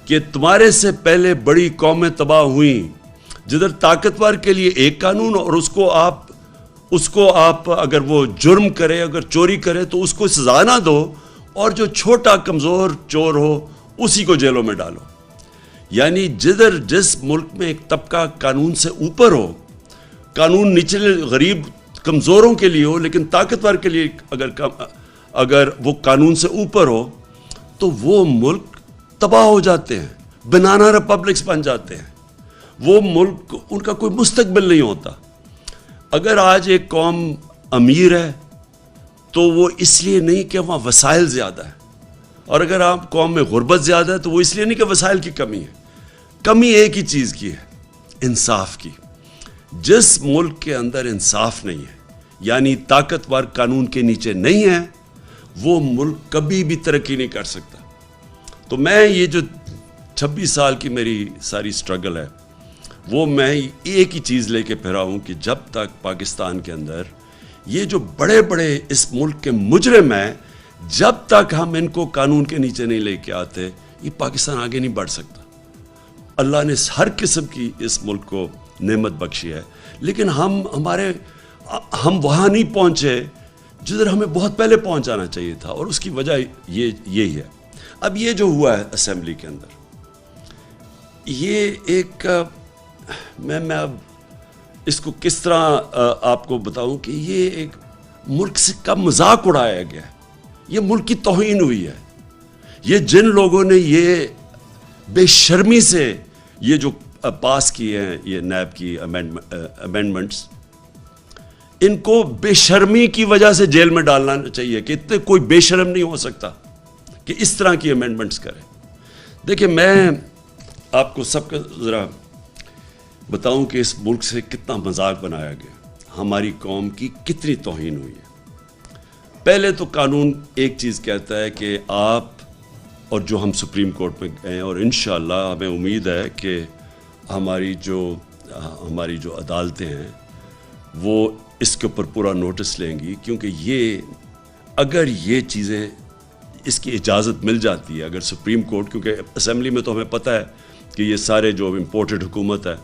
کہ تمہارے سے پہلے بڑی قومیں تباہ ہوئیں، جدھر طاقتور کے لیے ایک قانون اور اس کو آپ اگر وہ جرم کرے، اگر چوری کرے تو اس کو سزا نہ دو، اور جو چھوٹا کمزور چور ہو اسی کو جیلوں میں ڈالو۔ یعنی جس ملک میں ایک طبقہ قانون سے اوپر ہو، قانون نچلے غریب کمزوروں کے لیے ہو، لیکن طاقتور کے لیے اگر وہ قانون سے اوپر ہو تو وہ ملک تباہ ہو جاتے ہیں، بنانا ریپبلکس بن جاتے ہیں۔ وہ ملک ان کا کوئی مستقبل نہیں ہوتا۔ اگر آج ایک قوم امیر ہے تو وہ اس لیے نہیں کہ وہاں وسائل زیادہ ہے، اور اگر آپ قوم میں غربت زیادہ ہے تو وہ اس لیے نہیں کہ وسائل کی کمی ہے۔ کمی ایک ہی چیز کی ہے، انصاف کی۔ جس ملک کے اندر انصاف نہیں ہے، یعنی طاقتور قانون کے نیچے نہیں ہے، وہ ملک کبھی بھی ترقی نہیں کر سکتا۔ تو میں یہ جو 26 سال کی میری ساری سٹرگل ہے، وہ میں ایک ہی چیز لے کے پھرا ہوں کہ جب تک پاکستان کے اندر یہ جو بڑے بڑے اس ملک کے مجرم ہیں، جب تک ہم ان کو قانون کے نیچے نہیں لے کے آتے، یہ پاکستان آگے نہیں بڑھ سکتا۔ اللہ نے ہر قسم کی اس ملک کو نعمت بخشی ہے، لیکن ہم وہاں نہیں پہنچے جدھر ہمیں بہت پہلے پہنچانا چاہیے تھا، اور اس کی وجہ یہی ہے۔ اب یہ جو ہوا ہے اسمبلی کے اندر، یہ ایک میں اب اس کو کس طرح آپ کو بتاؤں کہ یہ ایک ملک سے کا مذاق اڑایا گیا ہے، یہ ملک کی توہین ہوئی ہے۔ یہ جن لوگوں نے یہ بے شرمی سے یہ جو پاس کیے ہیں، یہ نیب کی امینڈمنٹس، ان کو بے شرمی کی وجہ سے جیل میں ڈالنا چاہیے کہ اتنے کوئی بے شرم نہیں ہو سکتا کہ اس طرح کی امینڈمنٹس کرے۔ دیکھیں، میں آپ کو سب کا ذرا بتاؤں کہ اس ملک سے کتنا مذاق بنایا گیا، ہماری قوم کی کتنی توہین ہوئی ہے۔ پہلے تو قانون ایک چیز کہتا ہے کہ آپ، اور جو ہم سپریم کورٹ میں گئے ہیں، اور انشاءاللہ ہمیں امید ہے کہ ہماری جو عدالتیں ہیں وہ اس کے اوپر پورا نوٹس لیں گی، کیونکہ اگر یہ چیزیں، اس کی اجازت مل جاتی ہے، اگر سپریم کورٹ، کیونکہ اسمبلی میں تو ہمیں پتہ ہے کہ یہ سارے جو امپورٹڈ حکومت ہے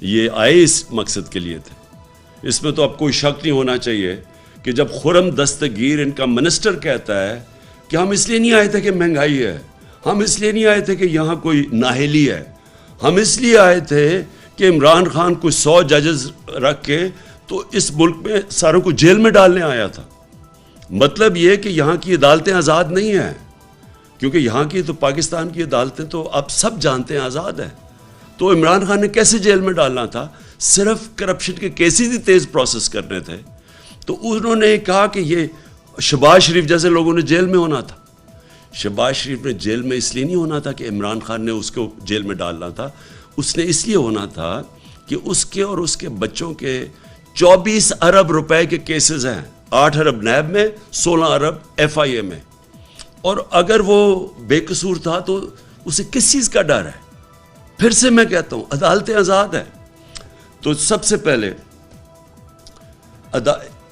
یہ آئے اس مقصد کے لیے تھے۔ اس میں تو اب کوئی شک نہیں ہونا چاہیے کہ جب خرم دستگیر ان کا منسٹر کہتا ہے کہ ہم اس لیے نہیں آئے تھے کہ مہنگائی ہے، ہم اس لیے نہیں آئے تھے کہ یہاں کوئی نااہلی ہے، ہم اس لیے آئے تھے کہ عمران خان کوئی 100 ججز رکھ کے تو اس ملک میں ساروں کو جیل میں ڈالنے آیا تھا۔ مطلب یہ کہ یہاں کی عدالتیں آزاد نہیں ہیں، کیونکہ یہاں کی تو پاکستان کی عدالتیں تو آپ سب جانتے ہیں آزاد ہیں۔ تو عمران خان نے کیسے جیل میں ڈالنا تھا؟ صرف کرپشن کے کیسز ہی تیز پروسیس کرنے تھے۔ تو انہوں نے کہا کہ یہ شہباز شریف جیسے لوگوں نے جیل میں ہونا تھا۔ شہباز شریف نے جیل میں اس لیے نہیں ہونا تھا کہ عمران خان نے اس کو جیل میں ڈالنا تھا، اس نے اس لیے ہونا تھا کہ اس کے اور اس کے بچوں کے 24 ارب روپے کے کیسز ہیں، 8 ارب نیب میں، 16 ارب ایف آئی اے میں، اور اگر وہ بے قصور تھا تو اسے کس چیز کا ڈر ہے؟ پھر سے میں کہتا ہوں، عدالتیں آزاد ہیں۔ تو سب سے پہلے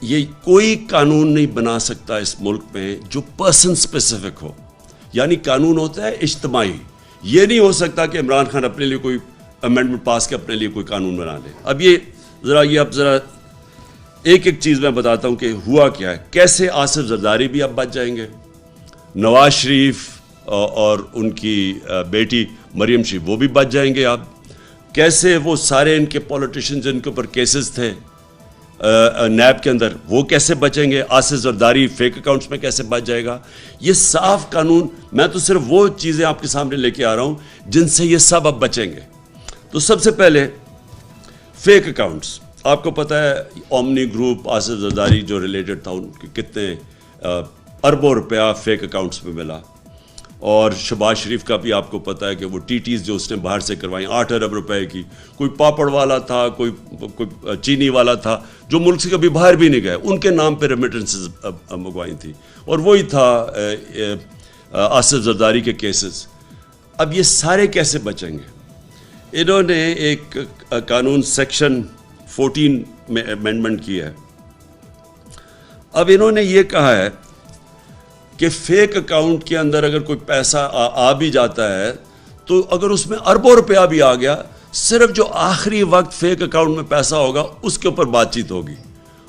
یہ کوئی قانون نہیں بنا سکتا اس ملک میں جو پرسن سپیسیفک ہو، یعنی قانون ہوتا ہے اجتماعی۔ یہ نہیں ہو سکتا کہ عمران خان اپنے لیے کوئی امینڈمنٹ پاس کے اپنے لیے کوئی قانون بنا لے۔ اب ذرا ایک چیز میں بتاتا ہوں کہ ہوا کیا ہے، کیسے آصف زرداری بھی اب بچ جائیں گے، نواز شریف اور ان کی بیٹی مریم شریف وہ بھی بچ جائیں گے اب، کیسے وہ سارے ان کے پولیٹیشین جن کے اوپر کیسز تھے نیب کے اندر وہ کیسے بچیں گے، آصف زرداری فیک اکاؤنٹس میں کیسے بچ جائے گا۔ یہ صاف قانون، میں تو صرف وہ چیزیں آپ کے سامنے لے کے آ رہا ہوں جن سے یہ سب اب بچیں گے۔ تو سب سے پہلے فیک اکاؤنٹس، آپ کو پتہ ہے اومنی گروپ، آصف زرداری جو ریلیٹڈ تھا، ان کے کتنے اربوں روپیہ فیک اکاؤنٹس میں ملا، اور شہباز شریف کا بھی آپ کو پتہ ہے کہ وہ ٹی ٹیز جو اس نے باہر سے کروائیں 8 ارب روپے کی، کوئی پاپڑ والا تھا، کوئی چینی والا تھا جو ملک سے کبھی باہر بھی نہیں گئے، ان کے نام پہ ریمیٹنسز منگوائی تھی، اور وہی تھا آصف زرداری کے کیسز۔ اب یہ سارے کیسے بچیں گے؟ انہوں نے ایک قانون سیکشن 14 میں امینڈمنٹ کی ہے۔ اب انہوں نے یہ کہا ہے کہ فیک اکاؤنٹ کے اندر اگر کوئی پیسہ آ بھی جاتا ہے تو اگر اس میں اربوں روپیہ بھی آ گیا، صرف جو آخری وقت فیک اکاؤنٹ میں پیسہ ہوگا اس کے اوپر بات چیت ہوگی.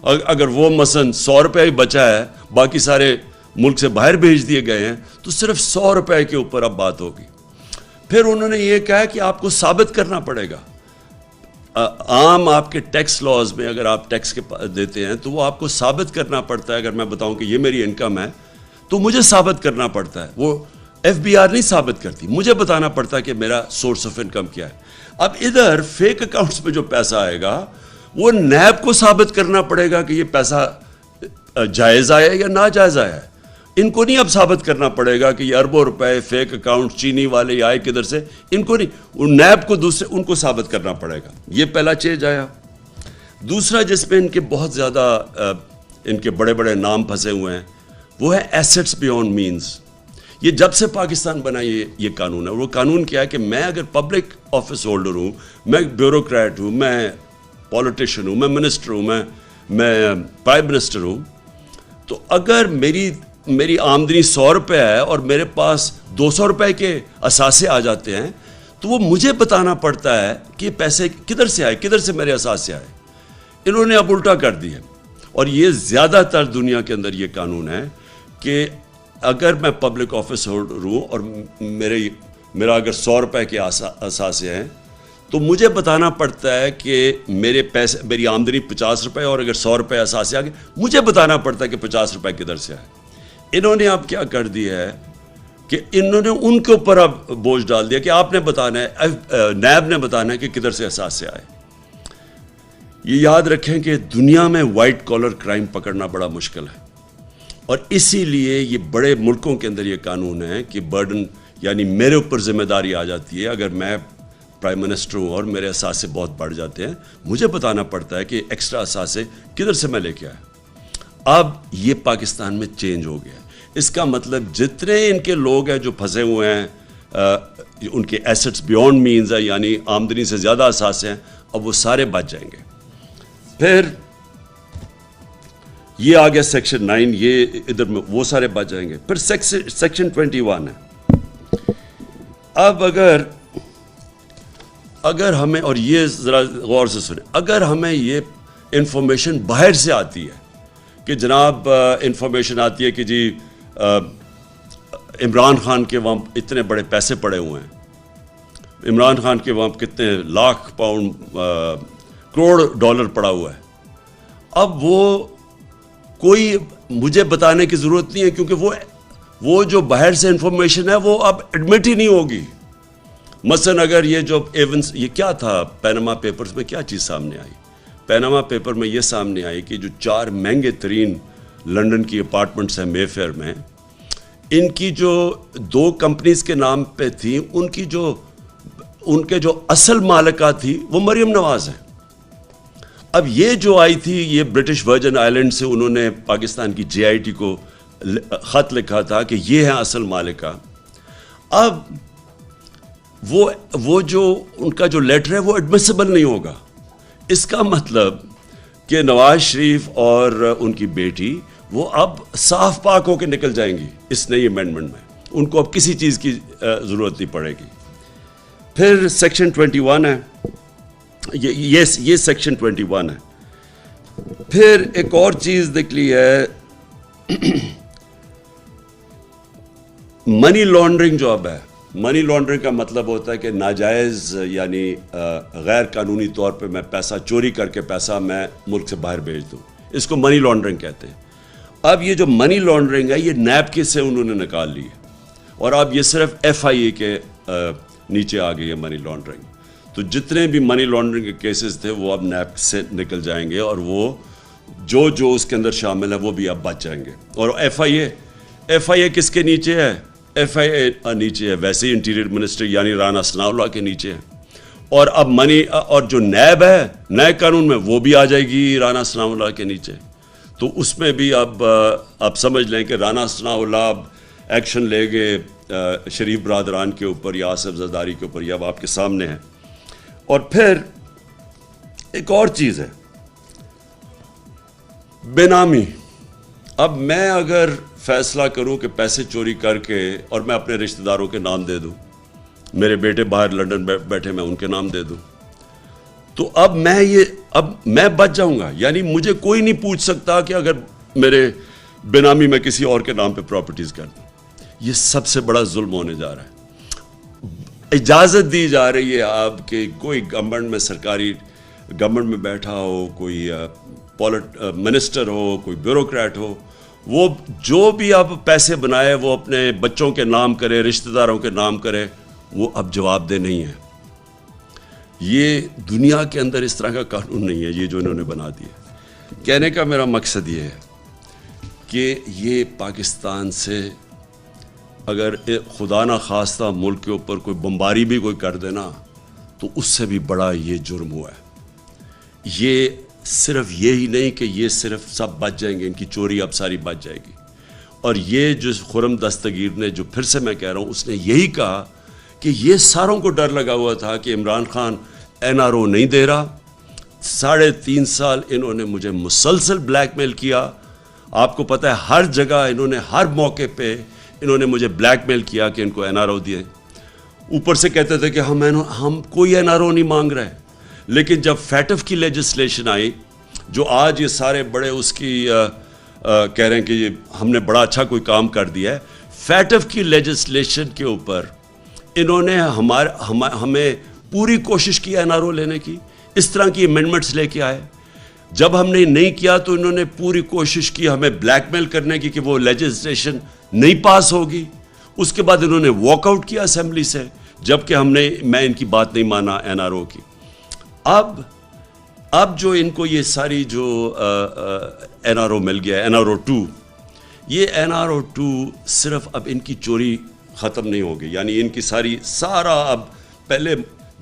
اگر وہ مثلا 100 روپے ہی بچا ہے، باقی سارے ملک سے باہر بھیج دیے گئے ہیں، تو صرف 100 روپے کے اوپر اب بات ہوگی. پھر انہوں نے یہ کہا کہ آپ کو ثابت کرنا پڑے گا. عام آپ کے ٹیکس لاز میں اگر آپ ٹیکس کے دیتے ہیں تو وہ آپ کو ثابت کرنا پڑتا ہے. اگر میں بتاؤں کہ یہ میری انکم ہے تو مجھے ثابت کرنا پڑتا ہے. وہ ایف بی آر نہیں ثابت کرتی، مجھے بتانا پڑتا ہے کہ میرا سورس آف انکم کیا ہے. اب ادھر فیک اکاؤنٹس میں جو پیسہ آئے گا وہ نیب کو ثابت کرنا پڑے گا کہ یہ پیسہ جائز آیا یا ناجائز آیا ہے. ان کو نہیں اب ثابت کرنا پڑے گا کہ یہ اربوں روپے فیک اکاؤنٹ چینی والے آئے کدھر سے، ان کو نہیں، نیب کو دوسرے ان کو ثابت کرنا پڑے گا. یہ پہلا چینج آیا. دوسرا جس میں ان کے بہت زیادہ ان کے بڑے بڑے نام پھنسے ہوئے ہیں وہ ہے ایسٹس بیونڈ مینز. یہ جب سے پاکستان بنا یہ قانون ہے. وہ قانون کیا ہے کہ میں اگر پبلک آفس ہولڈر ہوں، میں بیوروکریٹ ہوں، میں پولیٹیشین ہوں، میں منسٹر ہوں، میں پرائم منسٹر ہوں، تو اگر میری آمدنی 100 روپے ہے اور میرے پاس 200 روپے کے اثاثے آ جاتے ہیں تو وہ مجھے بتانا پڑتا ہے کہ یہ پیسے کدھر سے آئے، کدھر سے میرے اثاثے آئے. انہوں نے اب الٹا کر دیا. اور یہ زیادہ تر دنیا کے اندر یہ قانون ہے کہ اگر میں پبلک آفس ہولڈر ہوں اور میرا اگر 100 روپے کے اثاثے ہیں تو مجھے بتانا پڑتا ہے کہ میری آمدنی 50 روپے اور اگر 100 روپے اثاثے آ گئے مجھے بتانا پڑتا ہے کہ 50 روپے کدھر سے آئے. انہوں نے اب کیا کر دیا ہے کہ انہوں نے ان کے اوپر اب بوجھ ڈال دیا کہ آپ نے بتانا ہے، نیب نے بتانا ہے کہ کدھر سے اثاثے آئے. یہ یاد رکھیں کہ دنیا میں وائٹ کالر کرائم پکڑنا بڑا مشکل ہے، اور اسی لیے یہ بڑے ملکوں کے اندر یہ قانون ہے کہ برڈن یعنی میرے اوپر ذمہ داری آ جاتی ہے. اگر میں پرائم منسٹر ہوں اور میرے اثاثے بہت بڑھ جاتے ہیں، مجھے بتانا پڑتا ہے کہ ایکسٹرا اثاثے کدھر سے میں لے کے آیا. اب یہ پاکستان میں چینج ہو گیا. اس کا مطلب جتنے ان کے لوگ ہیں جو پھنسے ہوئے ہیں، ان کے ایسٹس بیونڈ مینز ہے یعنی آمدنی سے زیادہ اثاثے ہیں، اب وہ سارے بچ جائیں گے. پھر یہ آ گیا سیکشن 9، یہ ادھر میں وہ سارے بچ جائیں گے. پھر سیکشن 21 ہے. اب اگر ہمیں، اور یہ ذرا غور سے سنیں، اگر ہمیں یہ انفارمیشن باہر سے آتی ہے کہ جناب انفارمیشن آتی ہے کہ جی عمران خان کے وہاں اتنے بڑے پیسے پڑے ہوئے ہیں، عمران خان کے وہاں کتنے لاکھ پاؤنڈ کروڑ ڈالر پڑا ہوا ہے. اب وہ کوئی مجھے بتانے کی ضرورت نہیں ہے، کیونکہ وہ جو باہر سے انفارمیشن ہے وہ اب ایڈمٹ ہی نہیں ہوگی. مثلا اگر یہ جو ایونس، یہ کیا تھا پیناما پیپرز میں کیا چیز سامنے آئی؟ پیناما پیپر میں یہ سامنے آئی کہ جو 4 مہنگے ترین لنڈن کی اپارٹمنٹس ہیں مے فیئر میں، ان کی جو 2 کمپنیز کے نام پہ تھیں، ان کے جو اصل مالکہ تھی وہ مریم نواز ہیں. اب یہ جو آئی تھی، یہ برٹش ورجن آئلینڈ سے انہوں نے پاکستان کی جے آئی ٹی کو خط لکھا تھا کہ یہ ہیں اصل مالکہ. اب وہ جو ان کا جو لیٹر ہے وہ ایڈمیسیبل نہیں ہوگا. اس کا مطلب کہ نواز شریف اور ان کی بیٹی وہ اب صاف پاک ہو کے نکل جائیں گی اس نئی امینڈمنٹ میں. ان کو اب کسی چیز کی ضرورت نہیں پڑے گی. پھر سیکشن 21 ہے، یہ سیکشن 21 ہے. پھر ایک اور چیز دیکھ لی ہے، منی لانڈرنگ جو اب ہے. منی لانڈرنگ کا مطلب ہوتا ہے کہ ناجائز یعنی غیر قانونی طور پہ میں پیسہ چوری کر کے پیسہ میں ملک سے باہر بھیج دوں، اس کو منی لانڈرنگ کہتے ہیں. اب یہ جو منی لانڈرنگ ہے یہ نیب کے سے انہوں نے نکال لی ہے، اور اب یہ صرف ایف آئی اے کے نیچے آ گئی ہے منی لانڈرنگ. تو جتنے بھی منی لانڈرنگ کے کیسز تھے وہ اب نیب سے نکل جائیں گے، اور وہ جو اس کے اندر شامل ہے وہ بھی اب بچ جائیں گے. اور ایف آئی اے کس کے نیچے ہے؟ ایف آئی اے نیچے ہے ویسے ہی انٹیریئر منسٹر یعنی رانا ثناء اللہ کے نیچے ہے. اور اب اور جو نیب ہے نئے قانون میں وہ بھی آ جائے گی رانا ثناء اللہ کے نیچے. تو اس میں بھی اب سمجھ لیں کہ رانا ثناء اللہ اب ایکشن لے گئے شریف برادران کے اوپر یا آصف زرداری کے اوپر، یہ اب آپ کے سامنے ہے. اور پھر ایک اور چیز ہے بے نامی. اب میں اگر فیصلہ کروں کہ پیسے چوری کر کے اور میں اپنے رشتہ داروں کے نام دے دوں میرے بیٹے باہر لنڈن بیٹھے، میں ان کے نام دے دوں، تو اب میں بچ جاؤں گا. یعنی مجھے کوئی نہیں پوچھ سکتا کہ اگر میرے بینامی میں کسی اور کے نام پہ پراپرٹیز کر دوں. یہ سب سے بڑا ظلم ہونے جا رہا ہے. اجازت دی جا رہی ہے آپ کہ کوئی گورنمنٹ میں، سرکاری گورنمنٹ میں بیٹھا ہو، کوئی منسٹر ہو، کوئی بیوروکریٹ ہو، وہ جو بھی اب پیسے بنائے وہ اپنے بچوں کے نام کرے، رشتہ داروں کے نام کرے، وہ اب جواب دہ نہیں ہے. یہ دنیا کے اندر اس طرح کا قانون نہیں ہے، یہ جو انہوں نے بنا دیا. کہنے کا میرا مقصد یہ ہے کہ یہ پاکستان سے اگر خدا نہ خواستہ ملک کے اوپر کوئی بمباری بھی کوئی کر دینا تو اس سے بھی بڑا یہ جرم ہوا ہے. یہ صرف یہی نہیں کہ یہ صرف سب بچ جائیں گے، ان کی چوری اب ساری بچ جائے گی. اور یہ جو خرم دستگیر نے، جو پھر سے میں کہہ رہا ہوں، اس نے یہی کہا کہ یہ ساروں کو ڈر لگا ہوا تھا کہ عمران خان NRO نہیں دے رہا. 3.5 سال انہوں نے مجھے مسلسل بلیک میل کیا. آپ کو پتہ ہے ہر جگہ انہوں نے، ہر موقع پہ انہوں نے مجھے بلیک میل کیا کہ ان کو NRO دیے. اوپر سے کہتے تھے کہ ہم کوئی NRO نہیں مانگ رہے. لیکن جب فیٹف کی لیجسلیشن آئی، جو آج یہ سارے بڑے اس کی کہہ رہے ہیں کہ یہ ہم نے بڑا اچھا کوئی کام کر دیا ہے، فیٹف کی لیجسلیشن کے اوپر انہوں نے ہمیں پوری کوشش کی NRO لینے کی. اس طرح کی امینڈمنٹس لے کے آئے. جب ہم نے نہیں کیا تو انہوں نے پوری کوشش کی ہمیں بلیک میل کرنے کی کہ وہ لیجسلیشن نہیں پاس ہوگی. اس کے بعد انہوں نے واک آؤٹ کیا اسمبلی سے، جبکہ میں ان کی بات نہیں مانا NRO کی. اب جو ان کو یہ ساری جو NRO مل گیا، NRO 2، یہ NRO 2 صرف اب ان کی چوری ختم نہیں ہوگی. یعنی ان کی سارا اب پہلے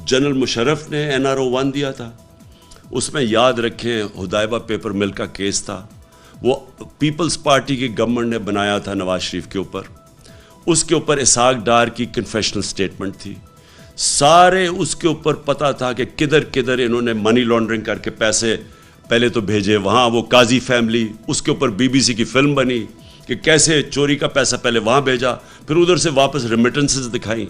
جنرل مشرف نے NRO 1 دیا تھا، اس میں یاد رکھیں ہدایبہ پیپر مل کا کیس تھا، وہ پیپلز پارٹی کی گورنمنٹ نے بنایا تھا نواز شریف کے اوپر. اس کے اوپر اسحاق ڈار کی کنفیشنل سٹیٹمنٹ تھی. سارے اس کے اوپر پتہ تھا کہ کدھر انہوں نے منی لانڈرنگ کر کے پیسے پہلے تو بھیجے وہاں. وہ قاضی فیملی، اس کے اوپر BBC کی فلم بنی کہ کیسے چوری کا پیسہ پہلے وہاں بھیجا، پھر ادھر سے واپس ریمیٹنسز دکھائیں،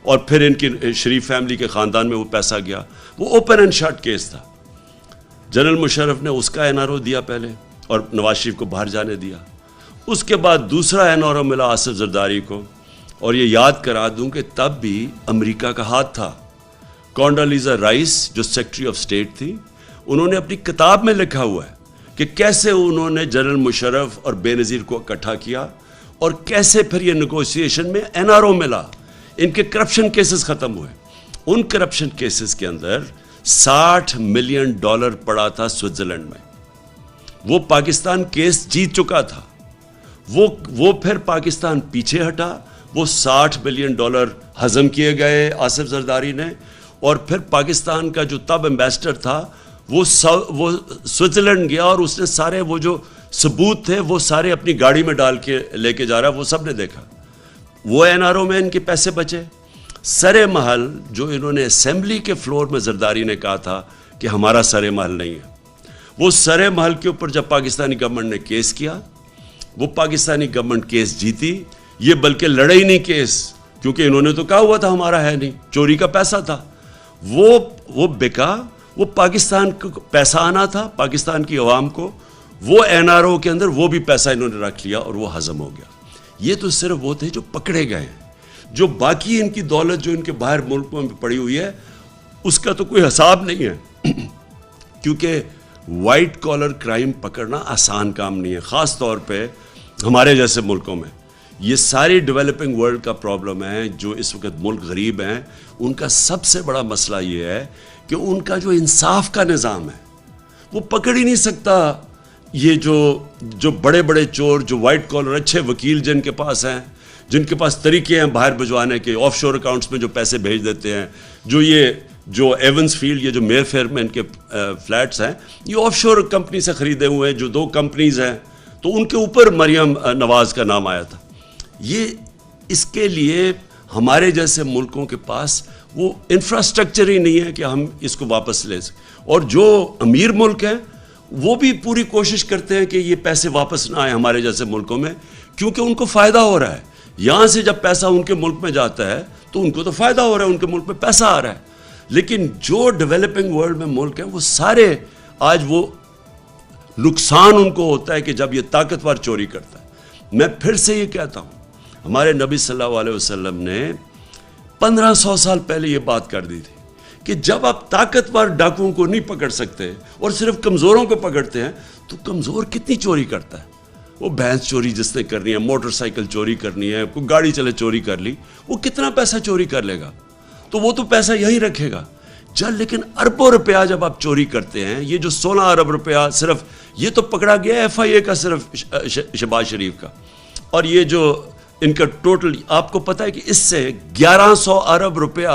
اور پھر ان کی شریف فیملی کے خاندان میں وہ پیسہ گیا. وہ اوپن اینڈ شٹ کیس تھا. جنرل مشرف نے اس کا NRO دیا پہلے اور نواز شریف کو باہر جانے دیا. اس کے بعد دوسرا NRO ملا آصف زرداری کو. اور یہ یاد کرا دوں کہ تب بھی امریکہ کا ہاتھ تھا. کونڈالیزا رائس جو سیکرٹری آف اسٹیٹ تھی، انہوں نے اپنی کتاب میں لکھا ہوا ہے کہ کیسے انہوں نے جنرل مشرف اور بے نظیر کو اکٹھا کیا اور کیسے پھر یہ نیگوسیشن میں NRO ملا. ان کے کرپشن کیسز ختم ہوئے. ان کرپشن کیسز کے اندر $60 ملین پڑا تھا سوئٹزرلینڈ میں. وہ پاکستان کیس جیت چکا تھا. وہ پھر پاکستان پیچھے ہٹا. وہ $60 ملین ہضم کیے گئے آصف زرداری نے. اور پھر پاکستان کا جو تب ایمبیسڈر تھا وہ سوئٹزرلینڈ گیا اور اس نے سارے وہ جو ثبوت تھے وہ سارے اپنی گاڑی میں ڈال کے لے کے جا رہا. وہ سب نے دیکھا. وہ NRO میں ان کے پیسے بچے. سر محل جو انہوں نے اسمبلی کے فلور میں زرداری نے کہا تھا کہ ہمارا سر محل نہیں ہے، وہ سر محل کے اوپر جب پاکستانی گورنمنٹ نے کیس کیا، وہ پاکستانی گورنمنٹ کیس جیتی. یہ بلکہ لڑے ہی نہیں کیس، کیونکہ انہوں نے تو کہا ہوا تھا ہمارا ہے نہیں، چوری کا پیسہ تھا. وہ بکا. وہ پاکستان کو پیسہ آنا تھا، پاکستان کی عوام کو. وہ NRO کے اندر وہ بھی پیسہ انہوں نے رکھ لیا اور وہ ہضم ہو گیا. یہ تو صرف وہ تھے جو پکڑے گئے ہیں. جو باقی ان کی دولت جو ان کے باہر ملکوں میں پڑی ہوئی ہے اس کا تو کوئی حساب نہیں ہے. کیونکہ وائٹ کالر کرائم پکڑنا آسان کام نہیں ہے، خاص طور پہ ہمارے جیسے ملکوں میں. یہ ساری ڈیولپنگ ورلڈ کا پرابلم ہے. جو اس وقت ملک غریب ہیں ان کا سب سے بڑا مسئلہ یہ ہے کہ ان کا جو انصاف کا نظام ہے وہ پکڑ ہی نہیں سکتا. یہ جو بڑے بڑے چور، جو وائٹ کالر اچھے وکیل جن کے پاس ہیں، جن کے پاس طریقے ہیں باہر بھجوانے کے، آف شور اکاؤنٹس میں جو پیسے بھیج دیتے ہیں، جو ایونس فیلڈ، یہ جو میئر فیئر میں ان کے فلیٹس ہیں، یہ آف شور کمپنی سے خریدے ہوئے ہیں، جو 2 کمپنیز ہیں. تو ان کے اوپر مریم نواز کا نام آیا تھا. یہ اس کے لیے ہمارے جیسے ملکوں کے پاس وہ انفراسٹرکچر ہی نہیں ہے کہ ہم اس کو واپس لے سکیں. اور جو امیر ملک ہیں وہ بھی پوری کوشش کرتے ہیں کہ یہ پیسے واپس نہ آئیں ہمارے جیسے ملکوں میں، کیونکہ ان کو فائدہ ہو رہا ہے. یہاں سے جب پیسہ ان کے ملک میں جاتا ہے تو ان کو تو فائدہ ہو رہا ہے, ان کے ملک میں پیسہ آ رہا ہے. لیکن جو ڈیولپنگ ورلڈ میں ملک ہیں وہ سارے آج وہ نقصان ان کو ہوتا ہے کہ جب یہ طاقتور چوری کرتا ہے. میں پھر سے یہ کہتا ہوں, ہمارے نبی صلی اللہ علیہ وسلم نے 1500 سال پہلے یہ بات کر دی تھی کہ جب آپ طاقتور ڈاکوؤں کو نہیں پکڑ سکتے اور صرف کمزوروں کو پکڑتے ہیں, تو کمزور کتنی چوری کرتا ہے. وہ بھینس چوری جس نے کرنی ہے, موٹر سائیکل چوری کرنی ہے, کوئی گاڑی چلے چوری کر لی, وہ کتنا پیسہ چوری کر لے گا؟ تو وہ تو پیسہ یہی رکھے گا. لیکن اربوں روپیہ جب آپ چوری کرتے ہیں, یہ جو 16 ارب روپیہ صرف یہ تو پکڑا گیا FIA کا, صرف شہباز شریف کا, اور یہ جو ان کا ٹوٹل آپ کو پتہ ہے کہ اس سے 1100 ارب روپیہ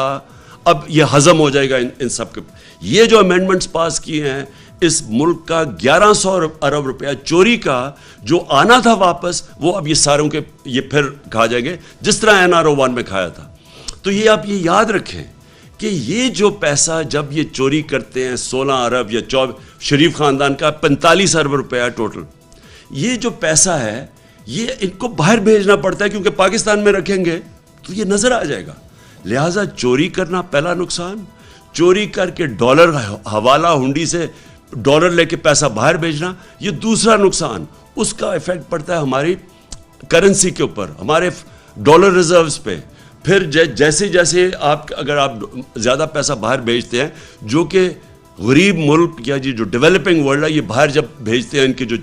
اب یہ ہضم ہو جائے گا ان سب کے. یہ جو امینڈمنٹس پاس کیے ہیں, اس ملک کا 1100 ارب روپیہ چوری کا جو آنا تھا واپس, وہ اب یہ ساروں کے یہ پھر کھا جائیں گے جس طرح NR01 میں کھایا تھا. تو یہ آپ یہ یاد رکھیں کہ یہ جو پیسہ جب یہ چوری کرتے ہیں 16 ارب یا 24, شریف خاندان کا 45 ارب روپیہ ٹوٹل, یہ جو پیسہ ہے یہ ان کو باہر بھیجنا پڑتا ہے کیونکہ پاکستان میں رکھیں گے تو یہ نظر آ جائے گا. لہٰذا چوری کرنا پہلا نقصان, چوری کر کے ڈالر حوالہ ہنڈی سے ڈالر لے کے پیسہ باہر بھیجنا یہ دوسرا نقصان. اس کا ایفیکٹ پڑتا ہے ہماری کرنسی کے اوپر, ہمارے ڈالر ریزروز پہ. پھر جیسے جیسے اگر آپ زیادہ پیسہ باہر بھیجتے ہیں, جو کہ غریب ملک یا جو ڈیولپنگ ورلڈ ہے یہ باہر جب بھیجتے ہیں, ان کے جو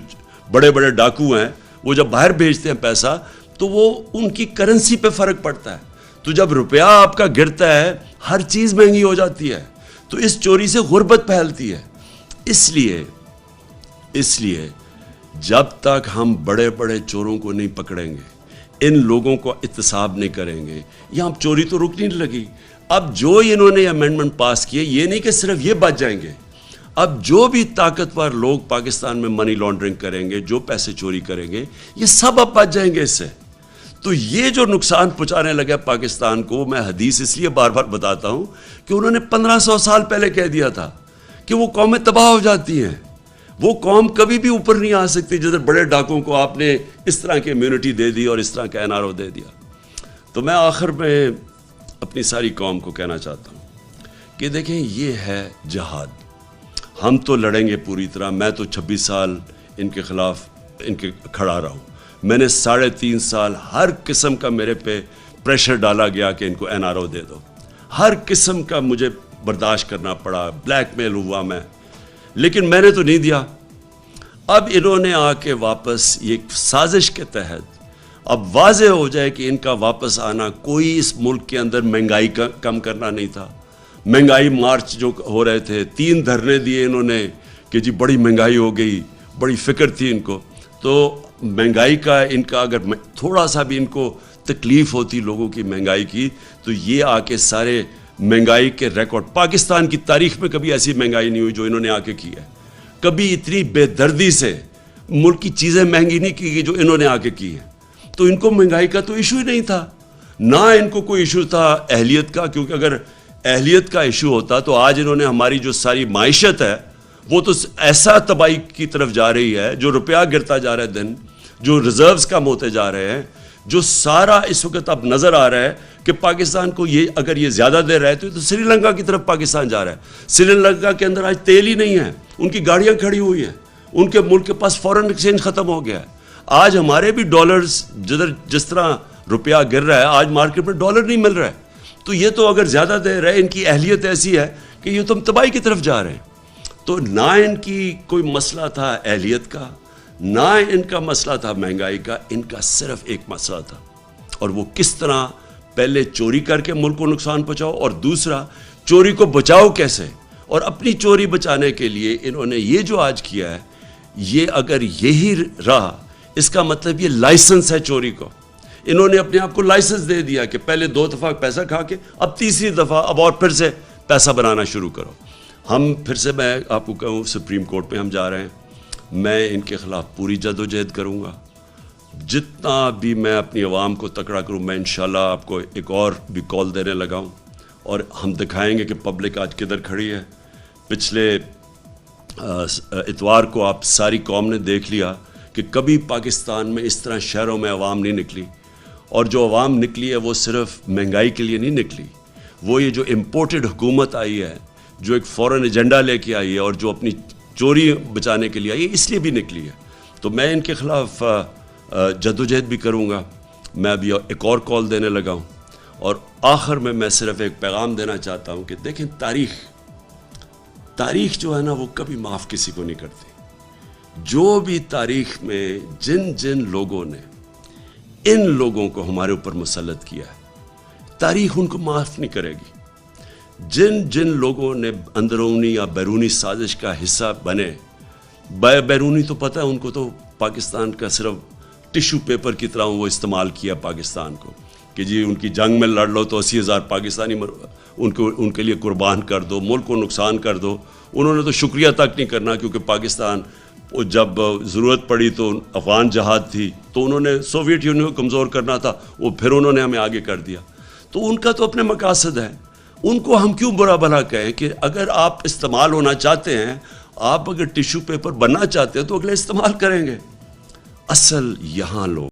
بڑے بڑے ڈاکو ہیں وہ جب باہر بھیجتے ہیں پیسہ, تو وہ ان کی کرنسی پہ فرق پڑتا ہے. تو جب روپیہ آپ کا گرتا ہے ہر چیز مہنگی ہو جاتی ہے, تو اس چوری سے غربت پھیلتی ہے. اس لیے جب تک ہم بڑے بڑے چوروں کو نہیں پکڑیں گے, ان لوگوں کو احتساب نہیں کریں گے, یہاں چوری تو رک نہیں لگی. اب جو انہوں نے امینڈمنٹ پاس کیے, یہ نہیں کہ صرف یہ بچ جائیں گے, اب جو بھی طاقتور لوگ پاکستان میں منی لانڈرنگ کریں گے, جو پیسے چوری کریں گے, یہ سب اب بچ جائیں گے اس سے. تو یہ جو نقصان پہنچانے لگا پاکستان کو, میں حدیث اس لیے بار بار بتاتا ہوں کہ انہوں نے 1500 سال پہلے کہہ دیا تھا کہ وہ قومیں تباہ ہو جاتی ہیں, وہ قوم کبھی بھی اوپر نہیں آ سکتی جدھر بڑے ڈاکوں کو آپ نے اس طرح کی امیونٹی دے دی اور اس طرح کا NRO دے دیا. تو میں آخر میں اپنی ساری قوم کو کہنا چاہتا ہوں کہ دیکھیں, یہ ہے جہاد. ہم تو لڑیں گے پوری طرح. میں تو 26 سال ان کے خلاف کھڑا رہا ہوں. میں نے 3.5 سال ہر قسم کا میرے پہ پریشر ڈالا گیا کہ ان کو NRO دے دو. ہر قسم کا مجھے برداشت کرنا پڑا, بلیک میل ہوا میں, لیکن میں نے تو نہیں دیا. اب انہوں نے آ کے واپس یہ سازش کے تحت اب واضح ہو جائے کہ ان کا واپس آنا کوئی اس ملک کے اندر مہنگائی کا کم کرنا نہیں تھا. مہنگائی مارچ جو ہو رہے تھے, 3 دھرنے دیے انہوں نے کہ جی بڑی مہنگائی ہو گئی, بڑی فکر تھی ان کو. تو مہنگائی کا ان کا اگر تھوڑا سا بھی ان کو تکلیف ہوتی لوگوں کی مہنگائی کی, تو یہ آ کے سارے مہنگائی کے ریکارڈ, پاکستان کی تاریخ میں کبھی ایسی مہنگائی نہیں ہوئی جو انہوں نے آ کے کی ہے. کبھی اتنی بے دردی سے ملک کی چیزیں مہنگی نہیں کی گئی جو انہوں نے آ کے کی ہیں. تو ان کو مہنگائی کا تو ایشو ہی نہیں تھا, نہ ان کو کوئی ایشو تھا اہلیت کا, کیونکہ اگر اہلیت کا ایشو ہوتا تو آج انہوں نے ہماری جو ساری معیشت ہے وہ تو ایسا تباہی کی طرف جا رہی ہے, جو روپیہ گرتا جا رہا ہے دن, جو ریزروز کم ہوتے جا رہے ہیں, جو سارا اس وقت اب نظر آ رہا ہے کہ پاکستان کو یہ اگر یہ زیادہ دے رہے تو سری لنکا کی طرف پاکستان جا رہا ہے. سری لنکا کے اندر آج تیل ہی نہیں ہے, ان کی گاڑیاں کھڑی ہوئی ہیں, ان کے ملک کے پاس فورن ایکسچینج ختم ہو گیا ہے. آج ہمارے بھی ڈالرز جس طرح روپیہ گر رہا ہے, آج مارکیٹ میں ڈالر نہیں مل رہا ہے. تو یہ تو اگر زیادہ دے رہے, ان کی اہلیت ایسی ہے کہ یہ تو ہم تباہی کی طرف جا رہے ہیں. تو نہ ان کی کوئی مسئلہ تھا اہلیت کا, نہ ان کا مسئلہ تھا مہنگائی کا, ان کا صرف ایک مسئلہ تھا, اور وہ کس طرح پہلے چوری کر کے ملک کو نقصان پہنچاؤ, اور دوسرا چوری کو بچاؤ کیسے. اور اپنی چوری بچانے کے لیے انہوں نے یہ جو آج کیا ہے, یہ اگر یہی رہا, اس کا مطلب یہ لائسنس ہے چوری کو. انہوں نے اپنے آپ کو لائسنس دے دیا کہ پہلے 2 دفعہ پیسہ کھا کے اب تیسری دفعہ اب اور پھر سے پیسہ بنانا شروع کرو. ہم پھر سے میں آپ کو کہوں, سپریم کورٹ میں ہم جا رہے ہیں, میں ان کے خلاف پوری جدوجہد کروں گا. جتنا بھی میں اپنی عوام کو تکڑا کروں, میں انشاءاللہ آپ کو ایک اور بھی کال دینے لگا ہوں, اور ہم دکھائیں گے کہ پبلک آج کدھر کھڑی ہے. پچھلے اتوار کو آپ ساری قوم نے دیکھ لیا کہ کبھی پاکستان میں اس طرح شہروں میں عوام نہیں نکلی, اور جو عوام نکلی ہے وہ صرف مہنگائی کے لیے نہیں نکلی، وہ یہ جو امپورٹڈ حکومت آئی ہے، جو ایک فورن ایجنڈا لے کے آئی ہے اور جو اپنی چوری بچانے کے لیے آئی ہے، اس لیے بھی نکلی ہے۔ تو میں ان کے خلاف جدوجہد بھی کروں گا۔ میں ابھی ایک اور کال دینے لگا ہوں، اور آخر میں صرف ایک پیغام دینا چاہتا ہوں کہ دیکھیں، تاریخ جو ہے نا وہ کبھی معاف کسی کو نہیں کرتی۔ جو بھی تاریخ میں جن لوگوں نے ان لوگوں کو ہمارے اوپر مسلط کیا ہے، تاریخ ان کو معاف نہیں کرے گی۔ جن لوگوں نے اندرونی یا بیرونی سازش کا حصہ بنے، بیرونی تو پتہ ہے ان کو، تو پاکستان کا صرف ٹیشو پیپر کی طرح وہ استعمال کیا پاکستان کو، کہ جی ان کی جنگ میں لڑ لو تو 80,000 پاکستانی ان کے لیے قربان کر دو، ملک کو نقصان کر دو۔ انہوں نے تو شکریہ تک نہیں کرنا، کیونکہ پاکستان جب ضرورت پڑی تو افغان جہاد تھی تو انہوں نے سوویت یونین کو کمزور کرنا تھا، وہ پھر انہوں نے ہمیں آگے کر دیا۔ تو ان کا تو اپنے مقاصد ہیں، ان کو ہم کیوں برا بھلا کہیں کہ اگر آپ استعمال ہونا چاہتے ہیں، آپ اگر ٹیشو پیپر بننا چاہتے ہیں تو اگلے استعمال کریں گے۔ اصل یہاں لوگ